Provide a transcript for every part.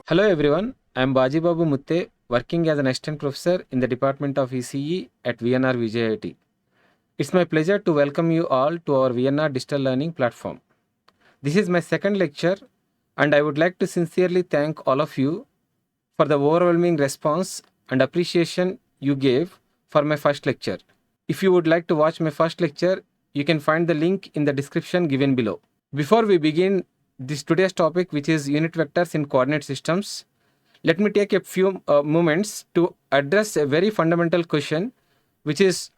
Hello everyone, I am Bajibabu Mutte, working as an assistant professor in the Department of ECE at VNR VJYT. It's my pleasure to welcome you all to our VNR digital learning platform. This is my second lecture and I would like to sincerely thank all of you for the overwhelming response and appreciation you gave for my first lecture. If you would like to watch my first lecture, you can find the link in the description given below. Before we begin today's topic, which is unit vectors in coordinate systems, let me take a few moments to address a very fundamental question, which is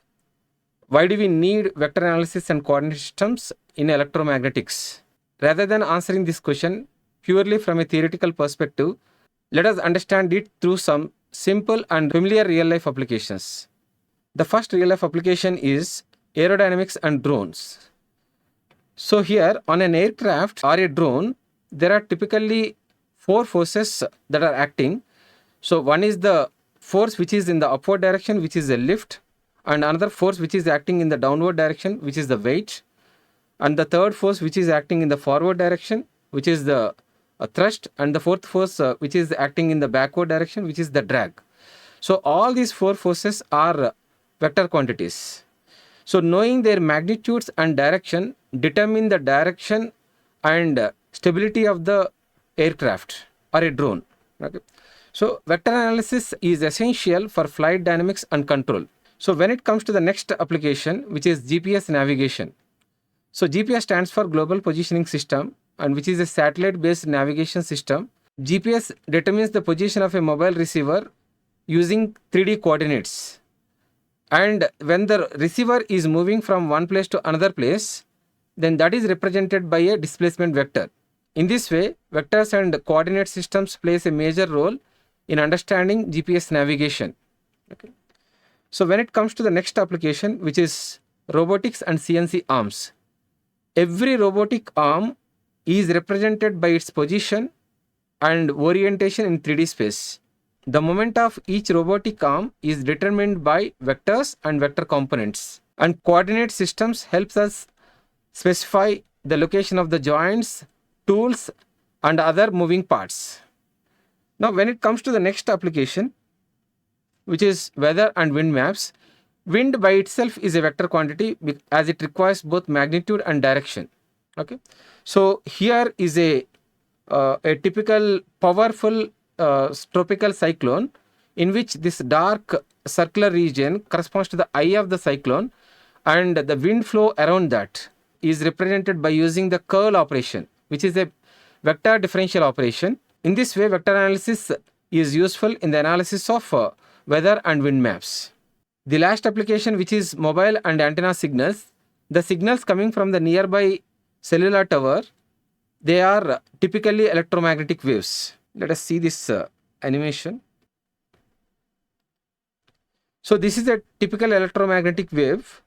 why do we need vector analysis and coordinate systems in electromagnetics? Rather than answering this question purely from a theoretical perspective, let us understand it through some simple and familiar real-life applications. The first real-life application is aerodynamics and drones. So here on an aircraft or a drone, there are typically four forces that are acting. So one is the force which is in the upward direction, which is the lift, and another force which is acting in the downward direction, which is the weight, and the third force which is acting in the forward direction, which is the thrust, and the fourth force which is acting in the backward direction, which is the drag. So all these four forces are vector quantities. So knowing their magnitudes and direction determine the direction and stability of the aircraft or a drone. Okay. So vector analysis is essential for flight dynamics and control. So when it comes to the next application, which is GPS navigation. So GPS stands for Global Positioning System, and which is a satellite-based navigation system. GPS determines the position of a mobile receiver using 3D coordinates. And when the receiver is moving from one place to another place, then that is represented by a displacement vector. In this way, vectors and coordinate systems plays a major role in understanding GPS navigation. Okay. So when it comes to the next application, which is robotics and CNC arms. Every robotic arm is represented by its position and orientation in 3D space. The moment of each robotic arm is determined by vectors and vector components. And coordinate systems helps us specify the location of the joints, tools, and other moving parts. Now, when it comes to the next application, which is weather and wind maps, wind by itself is a vector quantity as it requires both magnitude and direction. Okay, so here is a typical powerful tropical cyclone in which this dark circular region corresponds to the eye of the cyclone, and the wind flow around that is represented by using the curl operation, which is a vector differential operation. In this way, vector analysis is useful in the analysis of weather and wind maps. The last application, which is mobile and antenna signals, the signals coming from the nearby cellular tower, they are typically electromagnetic waves. Let us see this animation. So this is a typical electromagnetic wave,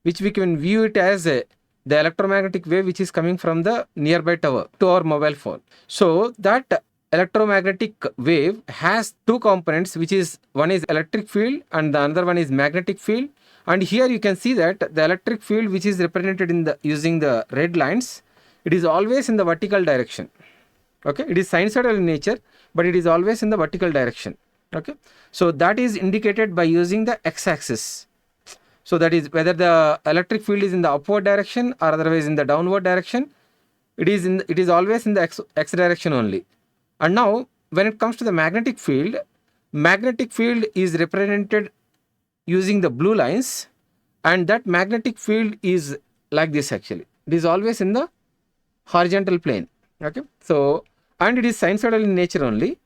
which we can view it as the electromagnetic wave which is coming from the nearby tower to our mobile phone. So that electromagnetic wave has two components, which is one is electric field and the other one is magnetic field. And here you can see that the electric field, which is represented in the using the red lines, it is always in the vertical direction. Okay, it is sinusoidal in nature, but it is always in the vertical direction. Okay, so that is indicated by using the x-axis. So that is whether the electric field is in the upward direction or otherwise in the downward direction. It is always in the x direction only. And now when it comes to the magnetic field is represented using the blue lines, and that magnetic field is like this actually. It is always in the horizontal plane. Okay, so and it is sinusoidal in nature only.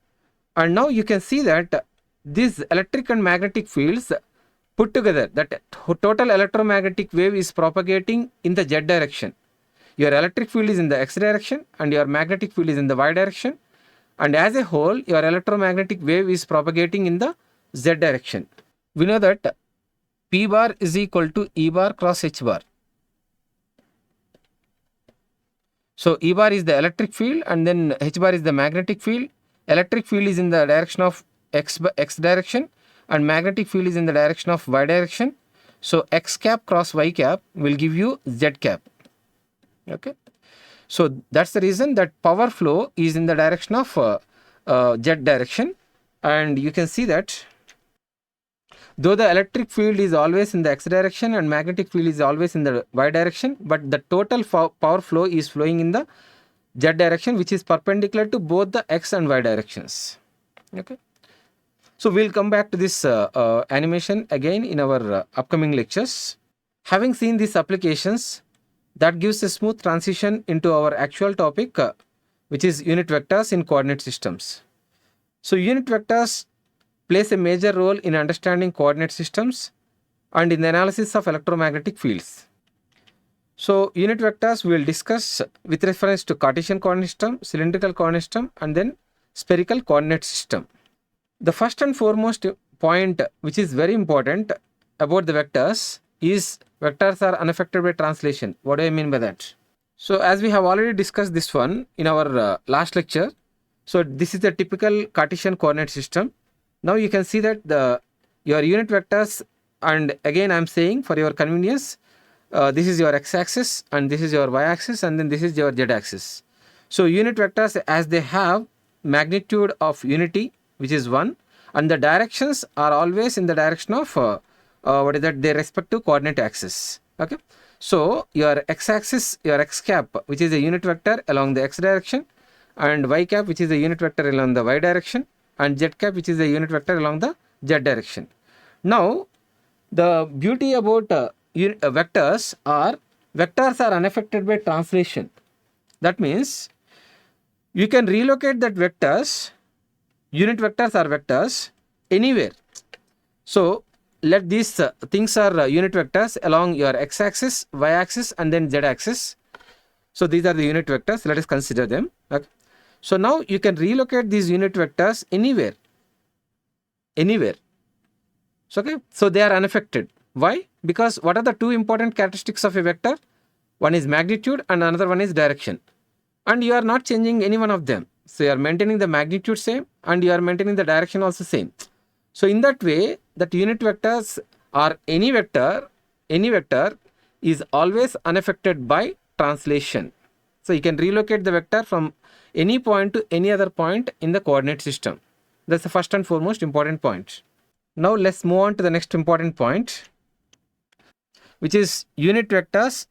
And now you can see that these electric and magnetic fields put together, that total electromagnetic wave is propagating in the z direction. Your electric field is in the x direction and your magnetic field is in the y direction, and as a whole your electromagnetic wave is propagating in the z direction. We know that P bar is equal to E bar cross H bar. So E bar is the electric field and then H bar is the magnetic field. Electric field is in the direction of x direction and magnetic field is in the direction of y direction. So x cap cross y cap will give you z cap. Okay, so that's the reason that power flow is in the direction of z direction, and you can see that though the electric field is always in the x direction and magnetic field is always in the y direction, but the total power flow is flowing in the z direction, which is perpendicular to both the x and y directions. Okay. So we'll come back to this animation again in our upcoming lectures. Having seen these applications, that gives a smooth transition into our actual topic, which is unit vectors in coordinate systems. So unit vectors plays a major role in understanding coordinate systems and in the analysis of electromagnetic fields. So unit vectors we will discuss with reference to Cartesian coordinate system, cylindrical coordinate system, and then spherical coordinate system. The first and foremost point which is very important about the vectors is vectors are unaffected by translation. What do I mean by that? So as we have already discussed this one in our last lecture, so this is the typical Cartesian coordinate system. Now you can see that your unit vectors, and again I am saying for your convenience, this is your x-axis and this is your y-axis and then this is your z-axis. So unit vectors, as they have magnitude of unity, which is 1, and the directions are always in the direction of their respective coordinate axis. Okay. So your x-axis, your x cap, which is a unit vector along the x direction, and y cap, which is a unit vector along the y direction, and z cap, which is a unit vector along the z direction. Now the beauty about vectors are unaffected by translation. That means you can relocate that vectors, unit vectors are vectors, anywhere. So let these things are unit vectors along your x-axis, y-axis, and then z-axis. So these are the unit vectors. Let us consider them. Okay. So now you can relocate these unit vectors anywhere. So, okay. So they are unaffected. Why? Because what are the two important characteristics of a vector? One is magnitude and another one is direction. And you are not changing any one of them. So you are maintaining the magnitude same and you are maintaining the direction also same. So in that way, that unit vectors or any vector is always unaffected by translation. So you can relocate the vector from any point to any other point in the coordinate system. That's the first and foremost important point. Now let's move on to the next important point, which is unit vectors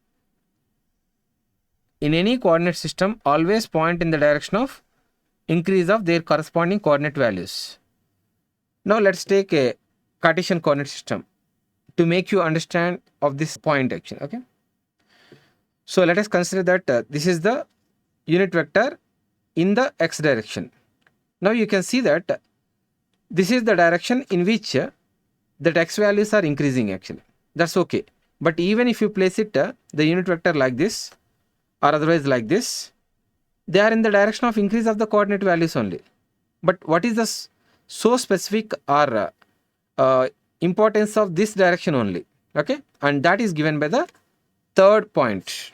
in any coordinate system always point in the direction of increase of their corresponding coordinate values. Now let's take a Cartesian coordinate system to make you understand of this point actually. Okay. So let us consider that this is the unit vector in the x direction. Now you can see that this is the direction in which that x values are increasing actually. That's okay. But even if you place it the unit vector like this or otherwise like this, they are in the direction of increase of the coordinate values only. But what is the so specific or importance of this direction only? Okay, and that is given by the third point.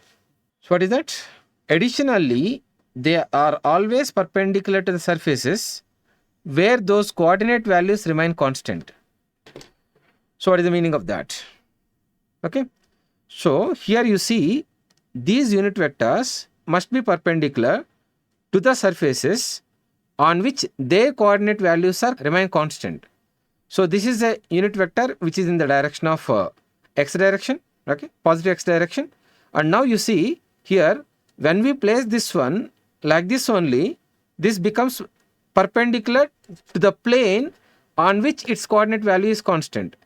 So what is that? Additionally, they are always perpendicular to the surfaces where those coordinate values remain constant. So what is the meaning of that? Okay, so here you see these unit vectors must be perpendicular to the surfaces on which their coordinate values are remain constant. So this is a unit vector which is in the direction of x direction, okay, positive x direction. And now you see here, when we place this one like this only, this becomes perpendicular to the plane on which its coordinate value is constant.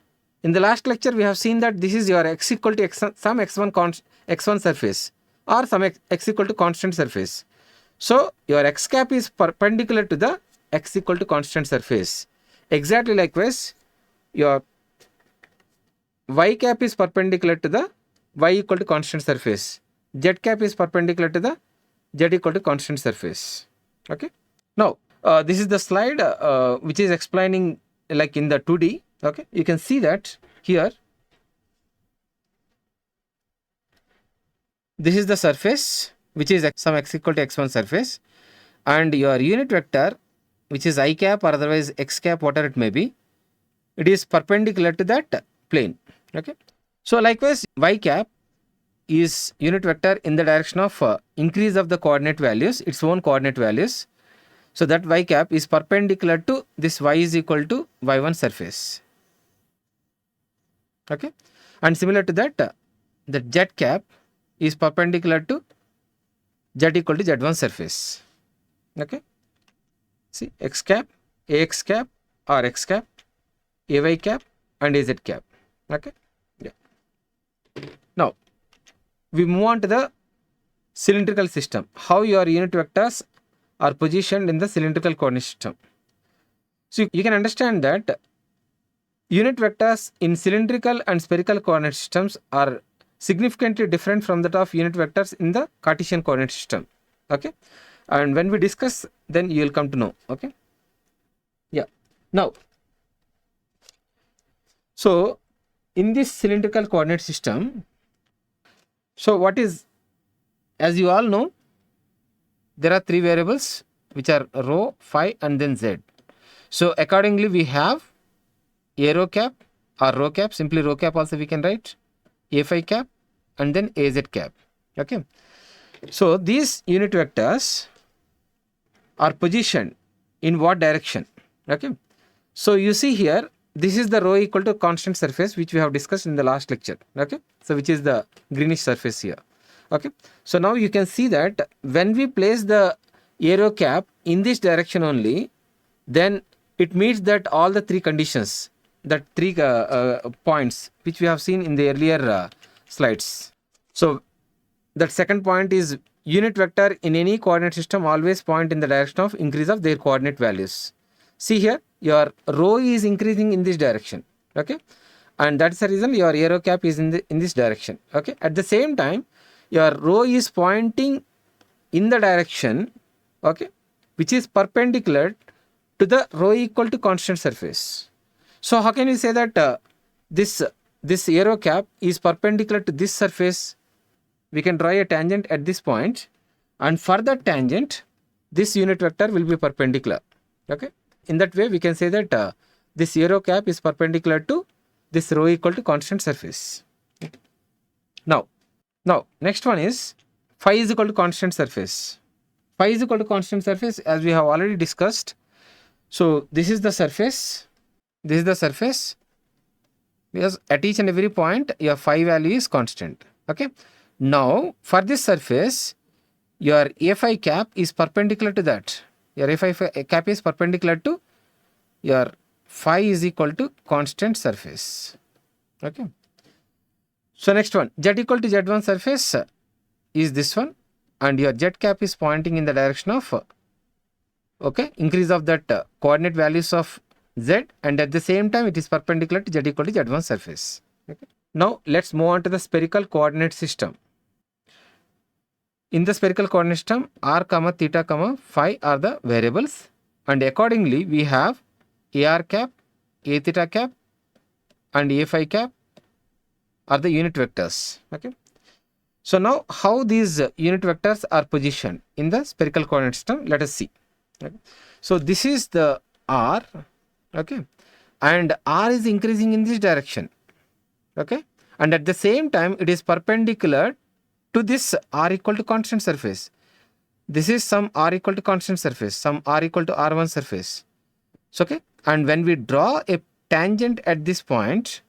In the last lecture, we have seen that this is your x equal to some x1 surface or some x equal to constant surface. So your x cap is perpendicular to the x equal to constant surface. Exactly likewise, your y cap is perpendicular to the y equal to constant surface. Z cap is perpendicular to the z equal to constant surface. Okay. Now this is the slide which is explaining like in the 2D. Okay, you can see that here this is the surface which is some x equal to x1 surface, and your unit vector which is I cap or otherwise x cap, whatever it may be, it is perpendicular to that plane. Okay, so likewise y cap is unit vector in the direction of increase of the coordinate values, its own coordinate values. So that y cap is perpendicular to this y is equal to y1 surface. Okay, and similar to that, the z cap is perpendicular to z equal to z1 surface. Okay, see x cap, ax cap or x cap, ay cap and az cap. Okay, yeah. Now we move on to the cylindrical system. How your unit vectors are positioned in the cylindrical coordinate system. So you can understand that unit vectors in cylindrical and spherical coordinate systems are significantly different from that of unit vectors in the Cartesian coordinate system. Okay, and when we discuss, then you will come to know. Okay, yeah. Now, so in this cylindrical coordinate system, so what is, as you all know, there are three variables which are rho, phi and then z. So accordingly we have a rho cap or rho cap, simply rho cap also we can write, a phi cap and then az cap. Okay, so these unit vectors are positioned in what direction? Okay, so you see here, this is the rho equal to constant surface which we have discussed in the last lecture. Okay, so which is the greenish surface here. Okay, so now you can see that when we place the aero cap in this direction only, then it meets that all the three conditions, that three points which we have seen in the earlier slides. So that second point is unit vector in any coordinate system always point in the direction of increase of their coordinate values. See here, your rho is increasing in this direction. Okay, and that's the reason your aero cap is in this direction. Okay, at the same time your rho is pointing in the direction, okay, which is perpendicular to the rho equal to constant surface. So how can you say that this aero cap is perpendicular to this surface? We can draw a tangent at this point, and for that tangent this unit vector will be perpendicular. Okay, in that way we can say that this aero cap is perpendicular to this rho equal to constant surface. Now next one is phi is equal to constant surface. Phi is equal to constant surface, as we have already discussed. So this is the surface, this is the surface, because at each and every point your phi value is constant. Okay, now for this surface your a phi cap is perpendicular to that. Your a phi cap is perpendicular to your phi is equal to constant surface. Okay, so next one, z equal to z1 surface is this one, and your z cap is pointing in the direction of okay, increase of that coordinate values of z, and at the same time it is perpendicular to z equal to z1 surface. Okay, now let's move on to the spherical coordinate system. In the spherical coordinate system, r comma theta comma phi are the variables, and accordingly we have ar cap, a theta cap and a phi cap are the unit vectors. Okay, so now how these unit vectors are positioned in the spherical coordinate system, let us see. Okay, so this is the r, okay, and r is increasing in this direction. Okay, and at the same time it is perpendicular to this r equal to constant surface. This is some r equal to constant surface, some r equal to r1 surface. So, okay, and when we draw a tangent at this point,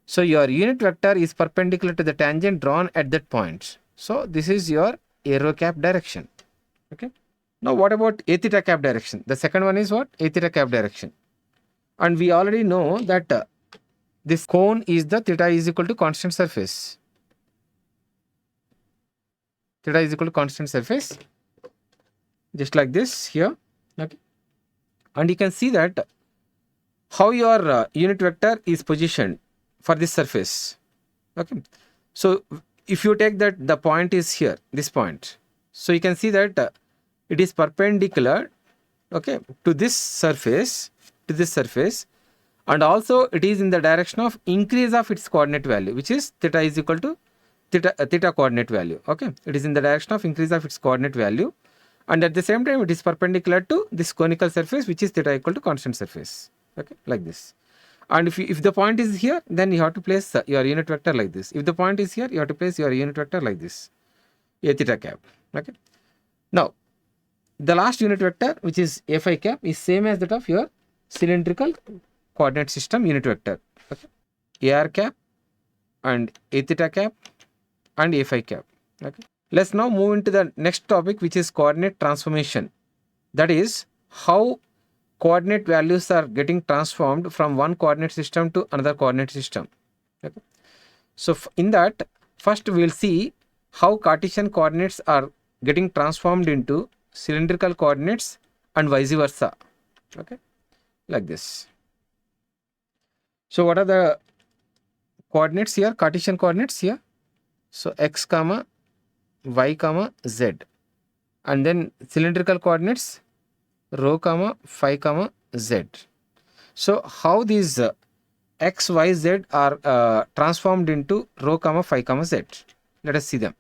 so your unit vector is perpendicular to the tangent drawn at that point. So this is your aero cap direction. Okay, now what about a theta cap direction? The second one is what? A theta cap direction, and we already know that this cone is the theta is equal to constant surface. Theta is equal to constant surface, just like this here. Okay, and you can see that how your unit vector is positioned for this surface. Okay, so if you take that the point is here, this point, so you can see that it is perpendicular, okay, to this surface, and also it is in the direction of increase of its coordinate value, which is theta is equal to theta coordinate value. Okay, it is in the direction of increase of its coordinate value, and at the same time it is perpendicular to this conical surface, which is theta equal to constant surface. Okay, like this. And if the point is here, then you have to place your unit vector like this. If the point is here, you have to place your unit vector like this, a theta cap. Okay, now the last unit vector, which is a phi cap, is same as that of your cylindrical coordinate system unit vector. Okay. AR cap and A theta cap and A phi cap. Okay. Let's now move into the next topic, which is coordinate transformation. That is how coordinate values are getting transformed from one coordinate system to another coordinate system. Okay. So in that, first we will see how Cartesian coordinates are getting transformed into cylindrical coordinates and vice versa. Okay, like this. So what are the coordinates here? Cartesian coordinates here. So x comma y comma z, and then cylindrical coordinates rho comma phi comma z. So how these x, y, z are transformed into rho comma phi comma z? Let us see them.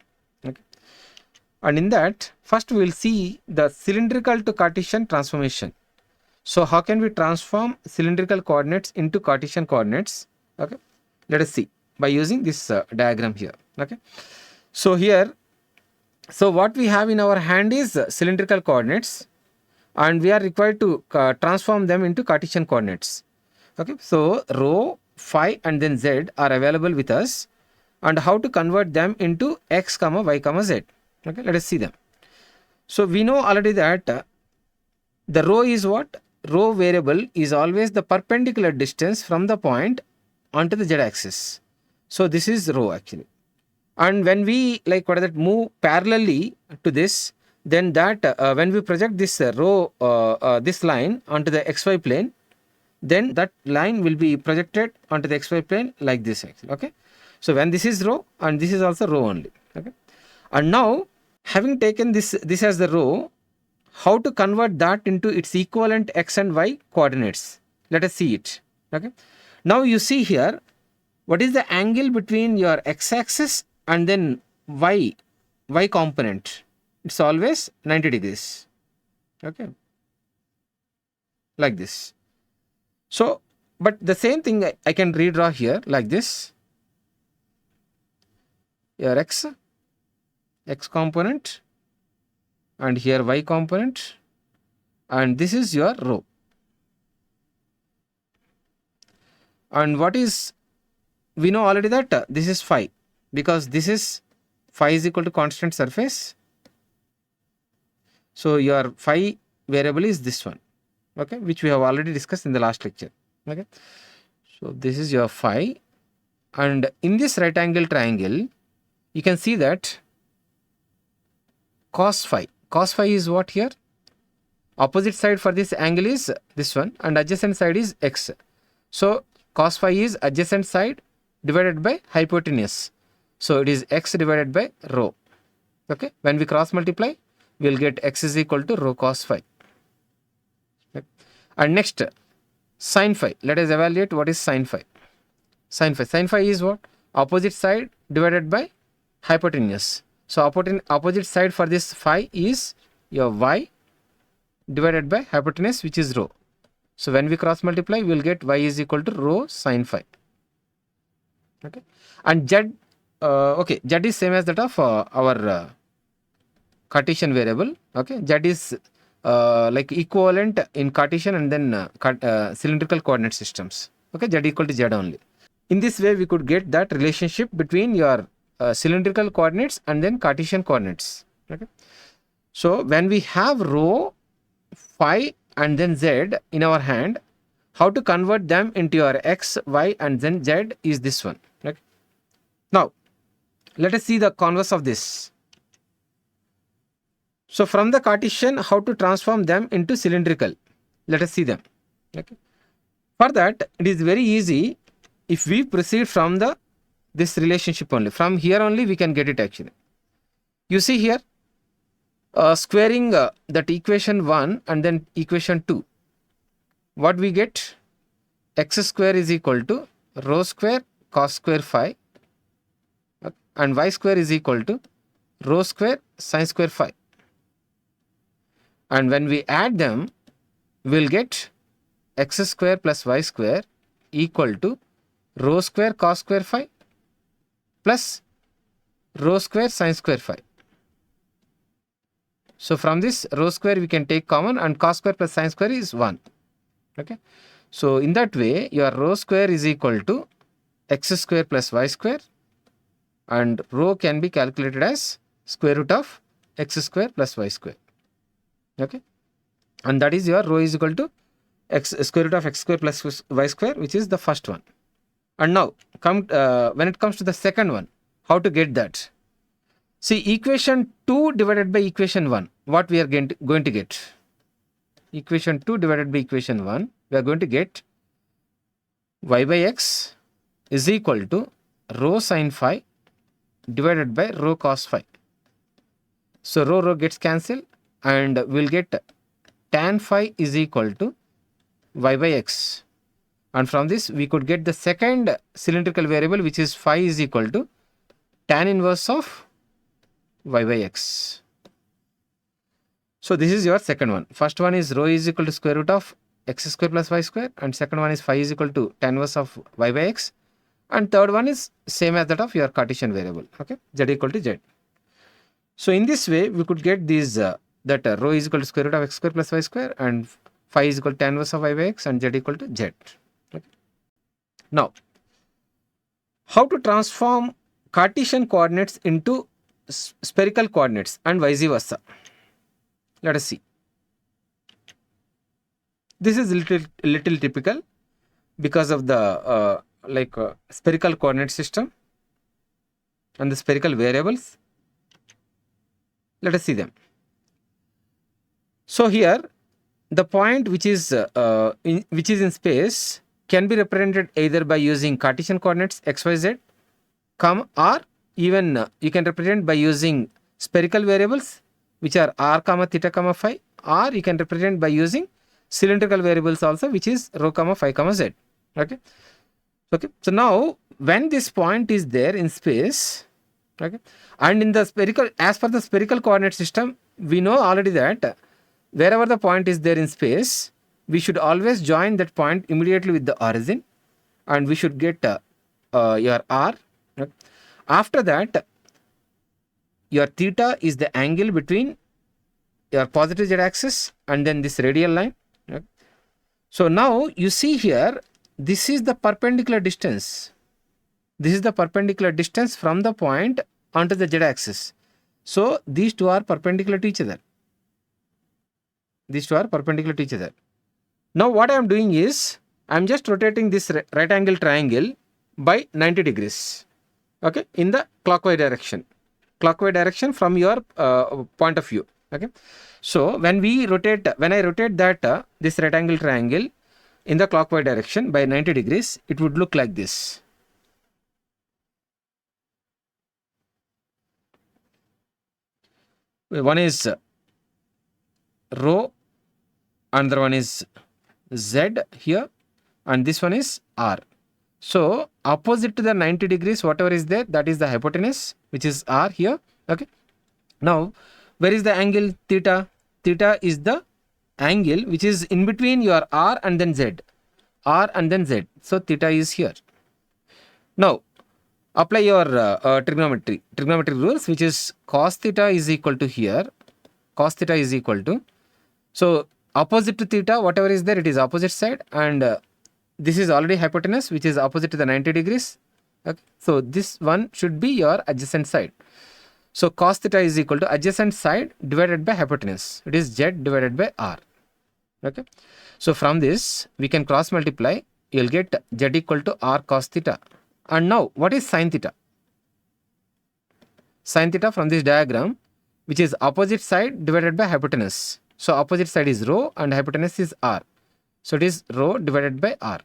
Okay. And in that, first we will see the cylindrical to Cartesian transformation. So how can we transform cylindrical coordinates into Cartesian coordinates? Okay, let us see by using this diagram here. Okay, so here, so what we have in our hand is cylindrical coordinates, and we are required to transform them into Cartesian coordinates. Okay, so rho, phi, and then z are available with us, and how to convert them into x comma y comma z. Okay, let us see them. So we know already that the rho is what? Rho variable is always the perpendicular distance from the point onto the z axis. So this is rho actually. And when we move parallelly to this, then that when we project this rho, this line onto the xy plane, then that line will be projected onto the xy plane like this actually. Okay. So when this is rho, and this is also rho only. Okay. And now, having taken this as the rho, how to convert that into its equivalent x and y coordinates? Let us see it. Okay. Now you see here, what is the angle between your x-axis and then y component? It's always 90 degrees. Okay. Like this. So, but the same thing I can redraw here like this. Your x component, and here y component, and this is your rho. And what is, we know already that this is phi, because this is phi is equal to constant surface. So your phi variable is this one, okay, which we have already discussed in the last lecture. Okay, so this is your phi, and in this right angle triangle, you can see that cos phi is what here? Opposite side for this angle is this one, and adjacent side is x. So cos phi is adjacent side divided by hypotenuse. So it is x divided by rho. Okay, when we cross multiply, we will get x is equal to rho cos phi. Okay. And next, sin phi. Let us evaluate what is sin phi. Sin phi is what? Opposite side divided by hypotenuse. So opposite side for this phi is your y divided by hypotenuse, which is rho. So when we cross multiply, we will get y is equal to rho sin phi. Okay, and z, okay, z is same as that of our Cartesian variable. Okay, z is like equivalent in Cartesian and then cylindrical coordinate systems. Okay, z equal to z only. In this way, we could get that relationship between your cylindrical coordinates and then Cartesian coordinates. Okay, so when we have rho, phi, and then z in our hand, how to convert them into your x, y, and then z is this one. Okay. Now, let us see the converse of this. So from the Cartesian, how to transform them into cylindrical? Let us see them. Okay. For that, it is very easy if we proceed from this relationship only. From here only we can get it actually. You see here, squaring that equation 1 and then equation 2. What we get? X square is equal to rho square cos square phi, and y square is equal to rho square sin square phi. And when we add them, we will get x square plus y square equal to rho square cos square phi plus rho square sin square phi. So from this rho square we can take common, and cos square plus sin square is 1. Okay. So in that way your rho square is equal to x square plus y square, and rho can be calculated as square root of x square plus y square. Okay. And that is your rho is equal to x square root of x square plus y square, which is the first one. And now when it comes to the second one, how to get that? See, equation 2 divided by equation 1, what we are going to get? Equation 2 divided by equation 1, we are going to get y by x is equal to rho sin phi divided by rho cos phi. So rho gets cancelled, and we'll get tan phi is equal to y by x. And from this we could get the second cylindrical variable, which is phi is equal to tan inverse of y by x. So this is your second one. First one is rho is equal to square root of x square plus y square, and second one is phi is equal to tan inverse of y by x, and third one is same as that of your Cartesian variable. Okay, z equal to z. So in this way we could get these that rho is equal to square root of x square plus y square, and phi is equal to tan inverse of y by x, and z equal to z. Okay. Now, how to transform Cartesian coordinates into spherical coordinates and vice versa? Let us see. This is little typical because of the spherical coordinate system and the spherical variables. Let us see them. So here the point which is in space can be represented either by using Cartesian coordinates x, y, z, or even you can represent by using spherical variables which are r, theta, phi, or you can represent by using cylindrical variables also, which is rho, phi, z. Okay. Okay. So now when this point is there in space, okay, and in the spherical, as per the spherical coordinate system, we know already that wherever the point is there in space, we should always join that point immediately with the origin, and we should get your r. Okay. After that, your theta is the angle between your positive z axis and then this radial line. Okay. So now you see here, this is the perpendicular distance. This is the perpendicular distance from the point onto the z axis. So these two are perpendicular to each other. These two are perpendicular to each other. Now what I am doing is, I am just rotating this right angle triangle by 90 degrees. Okay, in the clockwise direction. Clockwise direction from your point of view. Okay. So when I rotate that this right angle triangle in the clockwise direction by 90 degrees, it would look like this. One is rho, another one is z here, and this one is r. So opposite to the 90 degrees, whatever is there, that is the hypotenuse, which is r here. Okay. Now where is the angle theta? Theta is the angle which is in between your r and then z. R and then z. So theta is here. Now apply your trigonometry rules, which is cos theta is equal to here. Cos theta is equal to, so opposite to theta, whatever is there, it is opposite side, and this is already hypotenuse, which is opposite to the 90 degrees. Okay. So this one should be your adjacent side. So cos theta is equal to adjacent side divided by hypotenuse. It is z divided by r. Okay. So from this we can cross multiply. You will get z equal to r cos theta. And now what is sin theta? Sin theta from this diagram, which is opposite side divided by hypotenuse. So opposite side is rho and hypotenuse is r. So it is rho divided by r.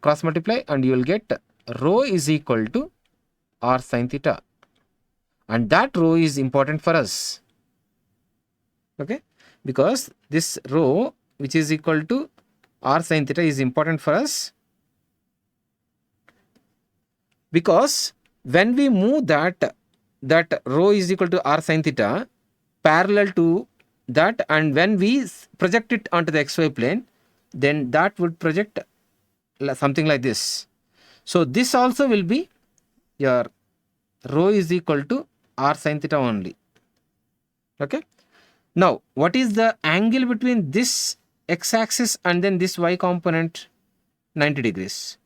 Cross multiply and you will get rho is equal to r sin theta. And that rho is important for us. Okay. Because this rho, which is equal to r sin theta, is important for us. Because when we move that rho is equal to r sin theta parallel to that, and when we project it onto the xy plane, then that would project something like this. So this also will be your rho is equal to r sin theta only. Okay. Now, what is the angle between this x-axis and then this y component? 90 degrees.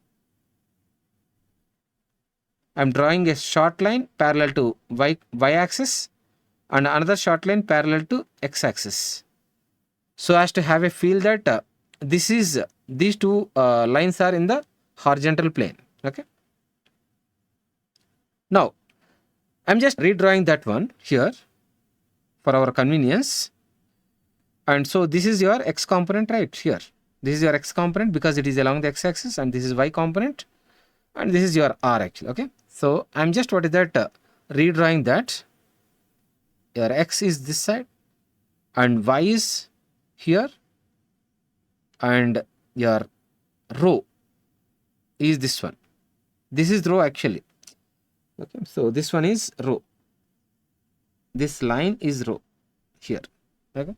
I'm drawing a short line parallel to y-axis and another short line parallel to x-axis. So as to have a feel that these two lines are in the horizontal plane. Okay. Now, I'm just redrawing that one here for our convenience. And so this is your x component right here. This is your x component because it is along the x-axis, and this is y component, and this is your r actually. Okay. So I'm just redrawing that. Your x is this side and y is here, and your rho is this one. This is rho actually. Okay. So this one is rho. This line is rho here. Okay.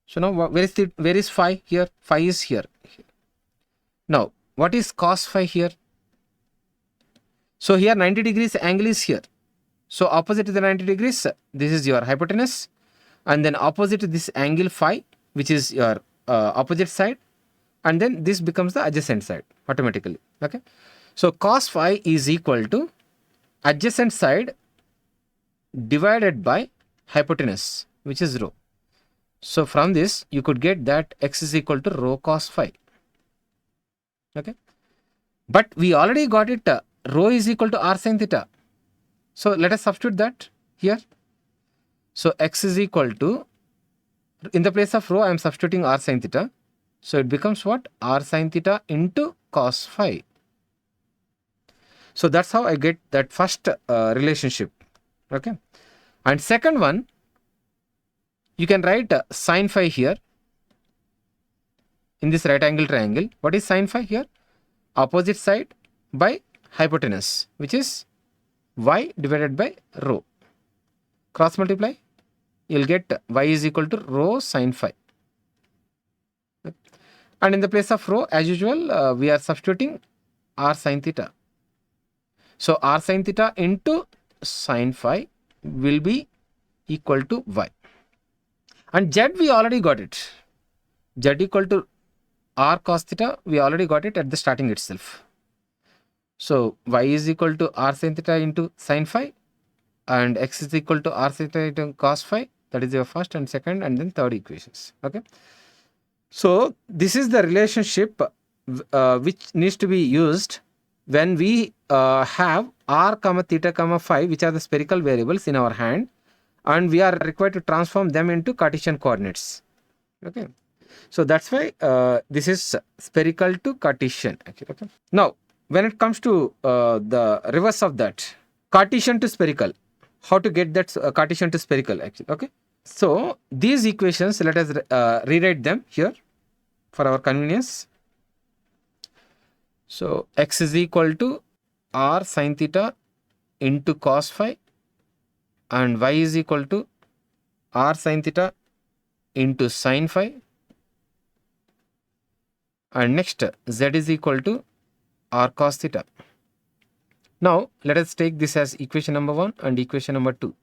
So now where is phi here? Phi is here. Now what is cos phi here? So here 90 degrees angle is here. So opposite to the 90 degrees, this is your hypotenuse, and then opposite to this angle phi, which is your opposite side, and then this becomes the adjacent side automatically. Okay. So cos phi is equal to adjacent side divided by hypotenuse, which is rho. So from this you could get that x is equal to rho cos phi. Okay. But we already got it, rho is equal to r sin theta. So let us substitute that here. So x is equal to, in the place of rho I am substituting r sin theta. So it becomes what? R sin theta into cos phi. So that's how I get that first relationship. Okay. And second one, you can write sin phi here in this right angle triangle. What is sin phi here? Opposite side by hypotenuse, which is y divided by rho. Cross multiply, you'll get y is equal to rho sin phi. And in the place of rho, as usual, we are substituting r sin theta. So r sin theta into sin phi will be equal to y. And z we already got it. Z equal to r cos theta, we already got it at the starting itself. So y is equal to r sin theta into sin phi, and x is equal to r sin theta into cos phi. That is your first and second and then third equations. Okay. So this is the relationship which needs to be used when we have r comma theta comma phi, which are the spherical variables in our hand, and we are required to transform them into Cartesian coordinates. Okay. So that's why this is spherical to Cartesian actually. Okay. Now when it comes to the reverse of that, Cartesian to spherical, how to get that Cartesian to spherical actually. Okay. So these equations, let us rewrite them here for our convenience. So x is equal to r sin theta into cos phi, and y is equal to r sin theta into sin phi, and next z is equal to r cos theta. Now let us take this as equation number 1 and equation number 2,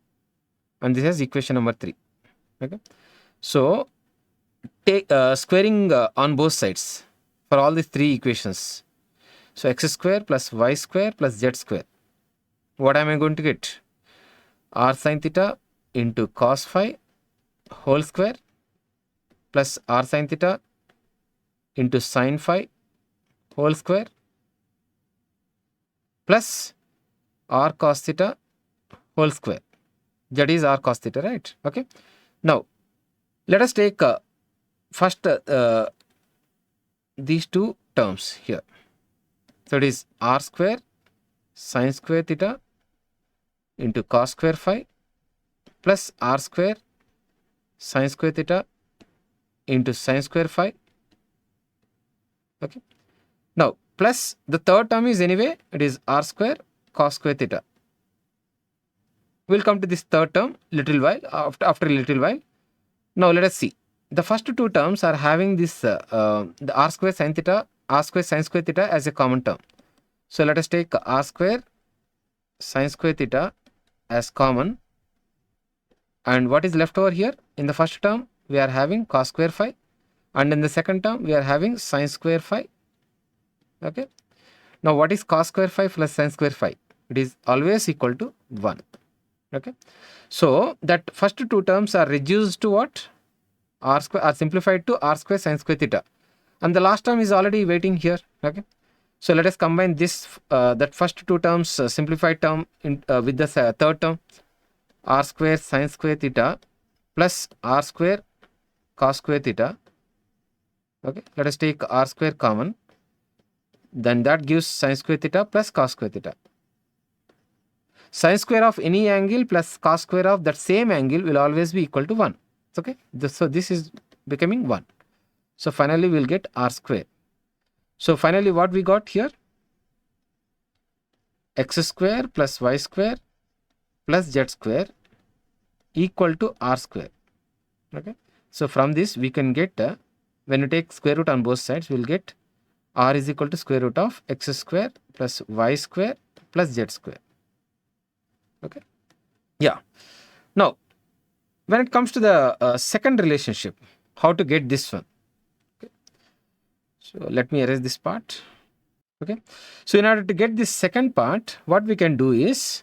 and this is equation number 3. Okay. So take squaring on both sides for all these three equations. So x square plus y square plus z square. What am I going to get? R sin theta into cos phi whole square plus r sin theta into sin phi whole square plus r cos theta whole square. That is r cos theta, right? Okay. Now let us take first these two terms here. So it is r square sin square theta into cos square phi plus r square sin square theta into sin square phi. Okay. Now plus the third term is anyway, it is r square cos square theta. We'll come to this third term little while, after a little while. Now let us see. The first two terms are having this the r square sin theta, r square sin square theta as a common term. So let us take r square sin square theta as common, And what is left over here? In the first term, we are having cos square phi, and in the second term, we are having sin square phi. Okay. Now, what is cos square phi plus sin square phi? It is always equal to 1. Okay. So, that first two terms are reduced to what? R square, are simplified to r square sin square theta. And the last term is already waiting here. Okay. So, let us combine this, that first two terms, simplified term with the third term, r square sin square theta plus r square cos square theta. Okay. Let us take r square common. Then that gives sin square theta plus cos square theta. Sin square of any angle plus cos square of that same angle will always be equal to 1. Okay. So this is becoming 1. So finally we will get r square. So finally what we got here? X square plus y square plus z square equal to r square. Okay. So from this we can get, when you take square root on both sides, we will get r is equal to square root of x square plus y square plus z square. Okay. Yeah. Now, when it comes to the second relationship, how to get this one? Okay. So let me erase this part. Okay. So in order to get this second part, what we can do is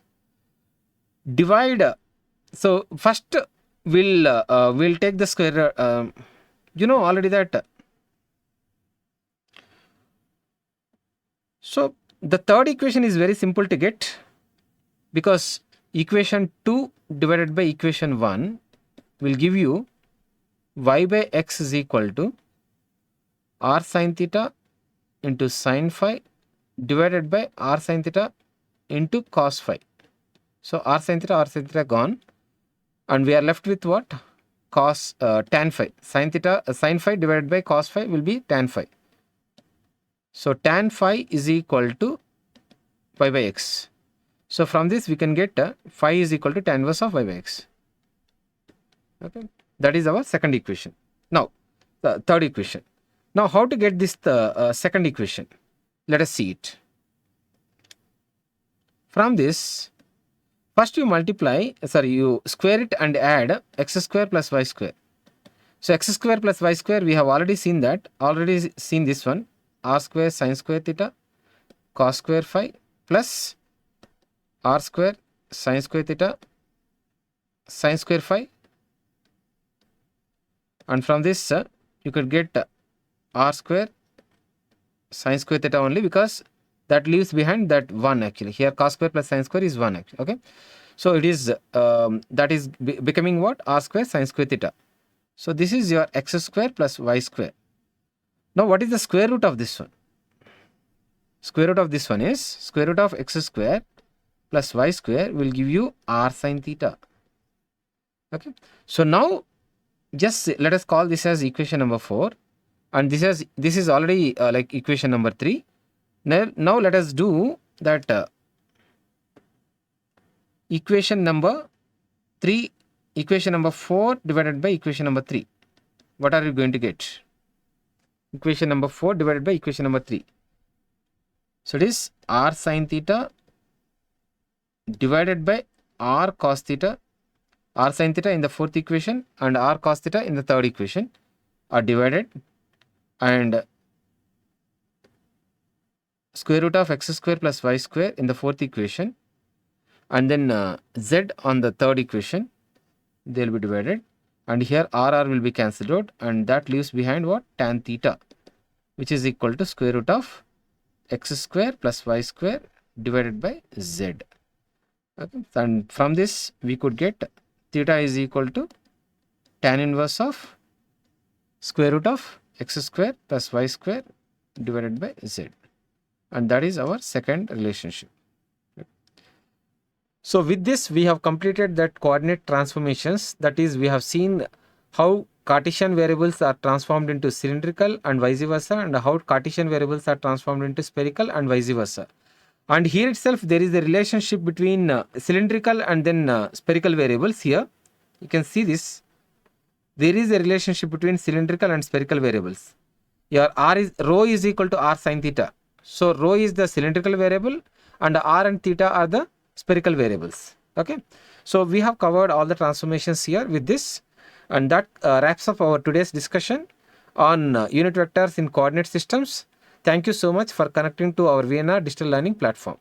divide. So first we'll take the square. You know already that. So the third equation is very simple to get, because equation 2 divided by equation 1 will give you y by x is equal to r sin theta into sin phi divided by r sin theta into cos phi. So r sin theta gone, and we are left with what? Cos tan phi. Sin phi divided by cos phi will be tan phi. So tan phi is equal to y by x. So from this we can get phi is equal to tan inverse of y by x. Okay, that is our second equation. Now the third equation. Now how to get this second equation? Let us see it. From this, first you you square it and add x square plus y square. So x square plus y square, we have already seen this one, r square sin square theta cos square phi plus r square sin square theta sin square phi, and from this you could get r square sin square theta only, because that leaves behind that 1 actually. Here cos square plus sin square is 1 actually. Okay. So it is that is becoming what? R square sin square theta. So this is your x square plus y square. Now what is the square root of this one? Square root of this one is square root of x square plus y square will give you r sin theta. Okay. So now just let us call this as equation number 4, and this is already like equation number 3. Now let us do that equation number 3, equation number 4 divided by equation number 3. What are you going to get? Equation number 4 divided by equation number 3. So it is r sin theta divided by r cos theta. R sin theta in the fourth equation and r cos theta in the third equation are divided, and square root of x square plus y square in the fourth equation, and then z on the third equation, they will be divided, and here r will be cancelled out, and that leaves behind what? Tan theta, which is equal to square root of x square plus y square divided by z. Okay. And from this we could get theta is equal to tan inverse of square root of x square plus y square divided by z, and that is our second relationship. So with this we have completed that coordinate transformations, that is we have seen how Cartesian variables are transformed into cylindrical and vice versa, and how Cartesian variables are transformed into spherical and vice versa. And here itself there is a relationship between cylindrical and then spherical variables. Here you can see this, there is a relationship between cylindrical and spherical variables. Your rho is equal to r sin theta. So rho is the cylindrical variable and r and theta are the spherical variables. Okay. So we have covered all the transformations here with this, and that wraps up our today's discussion on unit vectors in coordinate systems. Thank you so much for connecting to our VNR digital learning platform.